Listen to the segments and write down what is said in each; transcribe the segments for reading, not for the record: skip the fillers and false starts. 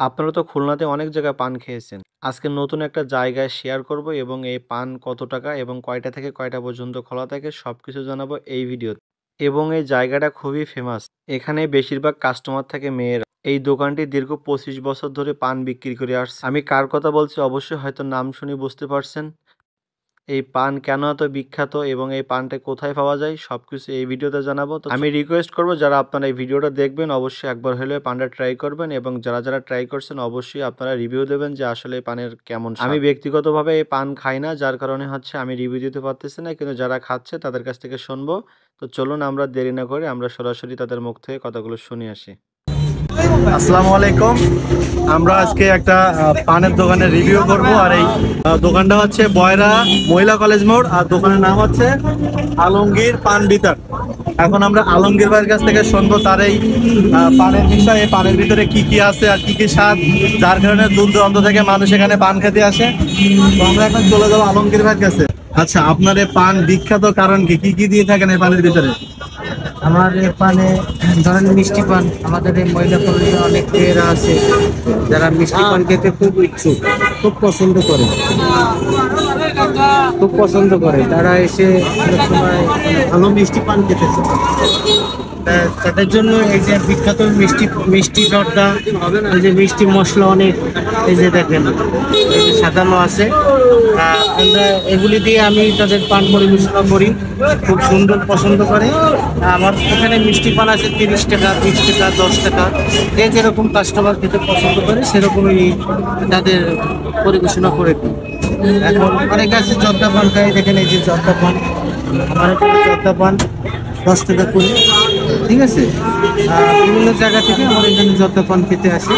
আপনারা তো খুলনাতে অনেক জায়গায় পান খেয়েছেন। আজকে নতুন একটা জায়গায় শেয়ার করব এবং এই পান কত টাকা এবং কয়টা থেকে কয়টা পর্যন্ত খোলা থাকে সবকিছু জানাবো এই ভিডিওতে। এবং এই জায়গাটা খুবই ফেমাস। এখানে বেশিরভাগ কাস্টমার থাকে মেয়েরা। এই দোকানটি দীর্ঘ 25 বছর ধরে পান বিক্রি করে আসছে। আমি কার কথা বলছি অবশ্যই হয়তো নাম শুনে বুঝতে পারছেন। এই পান কেন এত বিখ্যাত এবং এই পানটা কোথায় পাওয়া যায় সবকিছু এই ভিডিওতে জানাবো। তো আমি রিকোয়েস্ট করব যারা আপনারা এই ভিডিওটা দেখবেন অবশ্যই একবার হলেও পানটা ট্রাই করবেন এবং যারা ট্রাই করছেন অবশ্যই আপনারা রিভিউ দেবেন যে আসলে এই পানের কেমন স্বাদ। আমি ব্যক্তিগতভাবে এই পান খাই না, যার কারণে হচ্ছে আমি রিভিউ দিতে পারতেছি না, কিন্তু যারা খাচ্ছে তাদের কাছ থেকে শুনবো। তো চলুন আমরা দেরি না করে আমরা সরাসরি তাদের মুখ থেকে কথাগুলো শুনে আসি। আসসালামু আলাইকুম। আমরা আজকে একটা পানের দোকানের রিভিউ করব। আর এই দোকানটা হচ্ছে বয়রা মহিলা কলেজ মোড়, আর দোকানের নাম হচ্ছে আলমগীর পান বিতার। এখন আমরা আলমগীর ভাইয়ের কাছ থেকে শুনবো তার এই পানের বিষয়ে, পানের ভিতরে কি কি আছে আর কি কি স্বাদ, যার কারণে দূর দূরান্ত থেকে মানুষ এখানে পান খেতে আসে। তো আমরা এখন চলে যাবো আলমগীর ভাইয়ের কাছে। আচ্ছা, আপনার এই পান বিখ্যাত কারণ কি, কি কি দিয়ে থাকেন এই পানের ভিতরে? আমার পানে ধরেন মিষ্টি পান, আমাদের এই মহিলা কলেজে অনেক মেয়েরা আছে যারা মিষ্টি পান খেতে খুব ইচ্ছুক, খুব পছন্দ করে তারা এসে অনেক সময় ভালো মিষ্টি পান খেতে চায়। তাদের জন্য এই যে বিখ্যাত মিষ্টি জর্দা, এই যে মিষ্টি মশলা অনেক, এই যে দেখেন এই যে সাজানো আছে। আমরা এগুলি দিয়ে আমি তাদের পান পরিবেশনা করি, খুব সুন্দর পছন্দ করে। আমার এখানে মিষ্টি পান আছে 30 টাকা, 20 টাকা, 10 টাকা, যে যেরকম কাস্টমার খেতে পছন্দ করে সেরকমই তাদের পরিবেশনা করে দিই। এখন অনেক আছে জর্দা পান খাই, দেখেন এই যে জর্দা পান, আমার এখানে জর্দা পান 10 টাকা করে, ঠিক আছে। বিভিন্ন জায়গা থেকে আমার এখানে জর্দা পান খেতে আসে।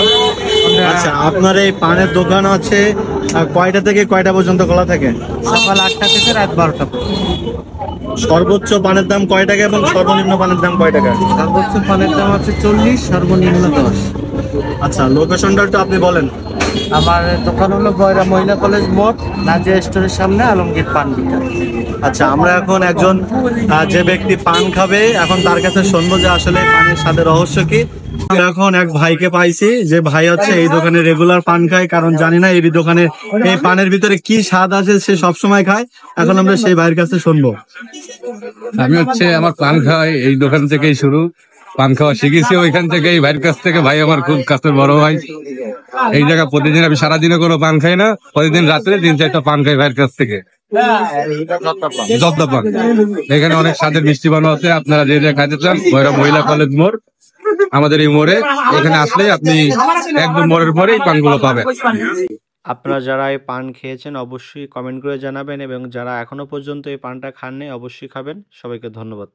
আচ্ছা, আপনার এই পানের দোকান আছে কয়টা থেকে কয়টা পর্যন্ত খোলা থাকে? সকাল 8টা থেকে রাত 12টা পর্যন্ত। সর্বোচ্চ পানের দাম কয় টাকা এবং সর্বনিম্ন পানের দাম কয় টাকা? সর্বোচ্চ পানের দাম আছে 40, সর্বনিম্ন 10। আচ্ছা, লোকেশনটা একটু আপনি বলেন। আমার দোকান হলো বয়রা মহিলা কলেজ মোড়, নাজিয়া স্টোরের সামনে, আলমগীর পান বিতার। আচ্ছা, আমরা এখন একজন যে ব্যক্তি পান খাবে, এখন তার কাছে শুনবো যে আসলে পানের স্বাদের রহস্য কি। এখন এক ভাইকে পাইছি, যে ভাই হচ্ছে এই দোকানে রেগুলার পান খায়, কারণ জানি না এই দোকানে এই পানের ভিতরে কি স্বাদ আছে, সে সবসময় খায়। এখন আমরা সেই ভাইয়ের কাছে শুনবো। আমি হচ্ছে আমার পান খাওয়াই এই দোকান থেকেই শুরু, পান খাওয়া শিখেছি ওইখান থেকে, এই ভাইয়ের কাছ থেকে। ভাই আমার খুব কাছের বড় ভাই। এই জায়গা প্রতিদিন আমি সারাদিনে কোনো পান খাই না, প্রতিদিন রাত্রে 3-4টা পান খাই ভাইয়ের কাছ থেকে। জর্দা পান। এখানে অনেক স্বাদের মিষ্টি পান আছে, আপনারা যে খাইতে চান বয়রা মহিলা কলেজ মোড়, আমাদের এই মোড়ে এখানে আসলে আপনি একদম মোড়ের পরে এই পানগুলো পাবেন। আপনারা যারা এই পান খেয়েছেন অবশ্যই কমেন্ট করে জানাবেন এবং যারা এখনো পর্যন্ত এই পানটা খাননি অবশ্যই খাবেন। সবাইকে ধন্যবাদ।